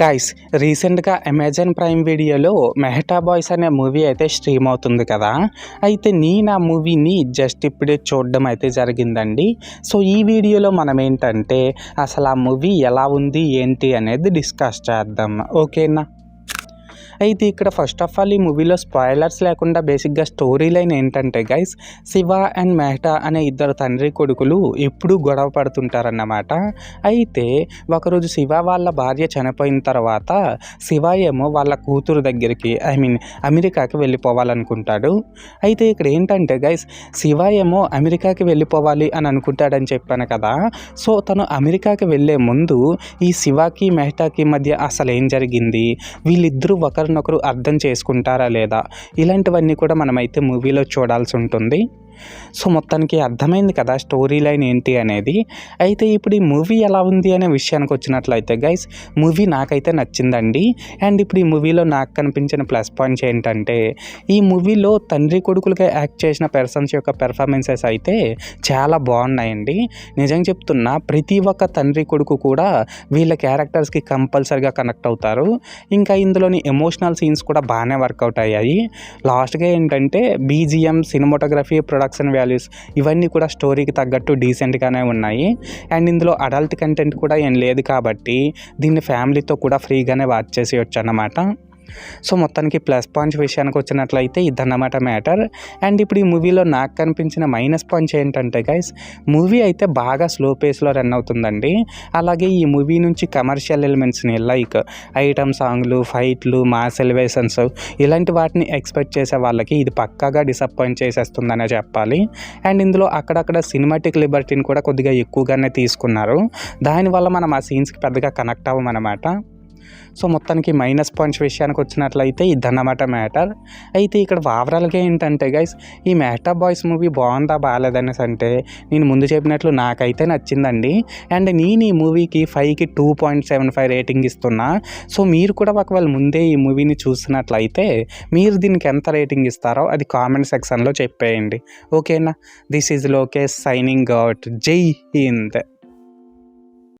Guys, రీసెంట్గా Amazon prime వీడియోలో మెహటా boys అనే మూవీ అయితే స్ట్రీమ్ అవుతుంది కదా. అయితే నేను ఆ మూవీని జస్ట్ ఇప్పుడే చూడడం అయితే జరిగిందండి. సో ఈ వీడియోలో మనం ఏంటంటే అసలు ఆ మూవీ ఎలా ఉంది ఏంటి అనేది డిస్కస్ చేద్దాం, ఓకేనా. అయితే ఇక్కడ ఫస్ట్ ఆఫ్ ఆల్ ఈ మూవీలో స్పాయిలర్స్ లేకుండా బేసిక్గా స్టోరీ లైన్ ఏంటంటే గైస్, శివ అండ్ మెహటా అనే ఇద్దరు తండ్రి కొడుకులు ఎప్పుడూ గొడవ పడుతుంటారన్నమాట. అయితే ఒకరోజు శివ వాళ్ళ భార్య చనిపోయిన తర్వాత శివ ఏమో వాళ్ళ కూతురు దగ్గరికి అమెరికాకి వెళ్ళిపోవాలనుకుంటాడు. అయితే ఇక్కడ ఏంటంటే గైస్, శివ ఏమో అమెరికాకి వెళ్ళిపోవాలి అని అనుకుంటాడని చెప్పాను కదా. సో తను అమెరికాకి వెళ్ళే ముందు ఈ శివకి మెహటాకి మధ్య అసలు ఏం జరిగింది, వీళ్ళిద్దరూ ఒకరినొకరు అర్థం చేసుకుంటారా లేదా, ఇలాంటివన్నీ కూడా మనమైతే మూవీలో చూడాల్సి ఉంటుంది. సో మొత్తానికి అర్థమైంది కదా స్టోరీ లైన్ ఏంటి అనేది. అయితే ఇప్పుడు ఈ మూవీ ఎలా ఉంది అనే విషయానికి వచ్చినట్లయితే గైస్, మూవీ నాకైతే నచ్చిందండి. అండ్ ఇప్పుడు ఈ మూవీలో నాకు కనిపించిన ప్లస్ పాయింట్స్ ఏంటంటే, ఈ మూవీలో తండ్రి కొడుకులుగా యాక్ట్ చేసిన పర్సన్స్ యొక్క పెర్ఫార్మెన్సెస్ అయితే చాలా బాగున్నాయండి. నిజంగా చెప్తున్నా, ప్రతి ఒక్క తండ్రి కొడుకు కూడా వీళ్ళ క్యారెక్టర్స్కి కంపల్సరిగా కనెక్ట్ అవుతారు. ఇంకా ఇందులోని ఎమోషనల్ సీన్స్ కూడా బాగానే వర్కౌట్ అయ్యాయి. లాస్ట్గా ఏంటంటే బీజిఎం, సినిమాటోగ్రఫీ, ప్రొడక్షన్ వాల్యూస్ ఇవన్నీ కూడా స్టోరీకి తగ్గట్టు డీసెంట్గానే ఉన్నాయి. అండ్ ఇందులో అడల్ట్ కంటెంట్ కూడా ఏం లేదు కాబట్టి దీన్ని ఫ్యామిలీతో కూడా ఫ్రీగానే వాచ్ చేసేయచ్చు అన్నమాట. సో మొత్తానికి ప్లస్ పాయింట్స్ విషయానికి వచ్చినట్లయితే ఇదన్నమాట మ్యాటర్. అండ్ ఇప్పుడు ఈ మూవీలో నాకు కనిపించిన మైనస్ పాయింట్స్ ఏంటంటే గైస్, మూవీ అయితే బాగా స్లో పేస్లో రన్ అవుతుందండి. అలాగే ఈ మూవీ నుంచి కమర్షియల్ ఎలిమెంట్స్ని లైక్ ఐటమ్ సాంగ్లు, ఫైట్లు, మాస్ ఎలివేషన్స్ ఇలాంటి వాటిని ఎక్స్పెక్ట్ చేసే వాళ్ళకి ఇది పక్కాగా డిసప్పాయింట్ చేసేస్తుందనే చెప్పాలి. అండ్ ఇందులో అక్కడక్కడ సినిమాటిక్ లిబర్టీని కూడా కొద్దిగా ఎక్కువగానే తీసుకున్నారు. దానివల్ల మనం ఆ సీన్స్కి పెద్దగా కనెక్ట్ అవ్వమన్నమాట. సో మొత్తానికి మైనస్ పాయింట్స్ విషయానికి వచ్చినట్లయితే ఇదన్నమాట మ్యాటర్. అయితే ఇక్కడ ఓవరాల్గా ఏంటంటే గైస్, ఈ మెహటా బాయ్స్ మూవీ బాగుందా బాగాలేదనేసి అంటే నేను ముందు చెప్పినట్లు నాకైతే నచ్చిందండి. అండ్ నేను ఈ మూవీకి 5కి 2.75 రేటింగ్ ఇస్తున్నా. సో మీరు కూడా ఒకవేళ ముందే ఈ మూవీని చూసినట్లయితే మీరు దీనికి ఎంత రేటింగ్ ఇస్తారో అది కామెంట్ సెక్షన్లో చెప్పేయండి, ఓకేనా. This is Lokesh signing out. జై హింద్.